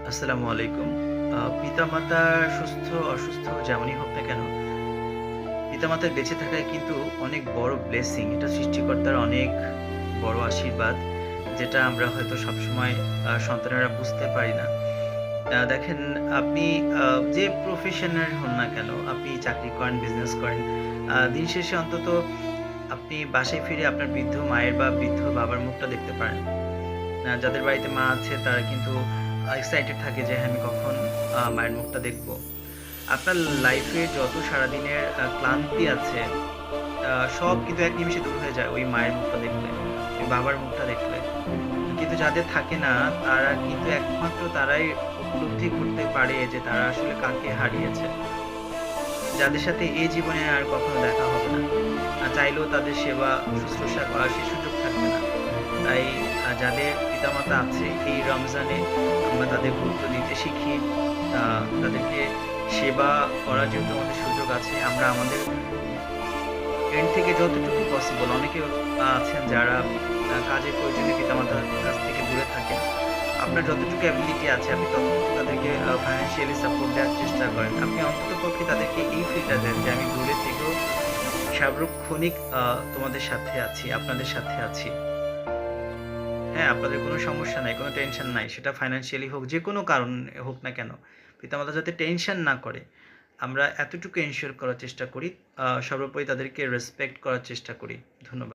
আসসালামু আলাইকুম। পিতামাতা সুস্থ, অসুস্থ যেমনই হোক না কেন, পিতামাতার বেঁচে থাকাই কিন্তু অনেক বড় ব্লেসিং। এটা সৃষ্টিকর্তার অনেক বড় আশীর্বাদ, যেটা আমরা হয়তো সবসময় সন্তানেরা বুঝতে পারি না। দেখেন, আপনি যে প্রফেশনের হন না কেন, আপনি চাকরি করেন, বিজনেস করেন, দিন শেষে অন্তত আপনি বাসায় ফিরে আপনার বৃদ্ধ মায়ের বা বৃদ্ধ বাবার মুখটা দেখতে পারেন। যাদের বাড়িতে মা আছে তারা কিন্তু এক্সাইটেড থাকে যে, "হ্যাঁ, আমি কখন মায়ের মুখটা দেখব?" আপনার লাইফে যত সারাদিনের ক্লান্তি আছে, সব কিন্তু এক নিমেষে দূর হয়ে যায় ওই মায়ের মুখটা দেখলে, ওই বাবার মুখটা দেখলে। কিন্তু যাদের থাকে না, তারা কিন্তু একমাত্র তারাই উপলব্ধি করতে পারে যে তারা আসলে কাকে হারিয়েছে। যাদের সাথে এই জীবনে আর কখনো দেখা হবে না। চাইলেও তাদের সেবা শুশ্রূষা করার সে সুযোগ থাকবে না। তাই যাদের পিতামাতা আছে এই রমজানে আমরা তাদের গুরুত্ব দিতে শিখি। তাদেরকে সেবা করার যেহেতু আমাদের সুযোগ আছে, আমরা আমাদের এন্ড থেকে যতটুকু পসিবল, অনেকে আছেন যারা কাজের প্রয়োজনে পিতামাতার কাছ থেকে দূরে থাকেন। আপনার যতটুকু অ্যাবিলিটি আছে আপনি ততটুকু তাদেরকে ফাইন্যান্সিয়ালি সাপোর্ট দেওয়ার চেষ্টা করেন। আপনি অন্ততপক্ষে তাদেরকে এই ফিলটা দেন যে আমি দূরে থেকেও সার্বক্ষণিক তোমাদের সাথে আছি, আপনাদের সাথে আছি। হ্যাঁ, আপনাদের কোনো সমস্যা নাই, কোনো টেনশন নাই। সেটা ফাইন্যান্সিয়ালি হোক, যেকোনো কারণ হোক না কেন। পিতামাতা যাতে টেনশন না করে, আমরা এতটুকু এনশিওর করার চেষ্টা করি। সর্বোপরি তাদেরকে রেসপেক্ট করার চেষ্টা করি। ধন্যবাদ।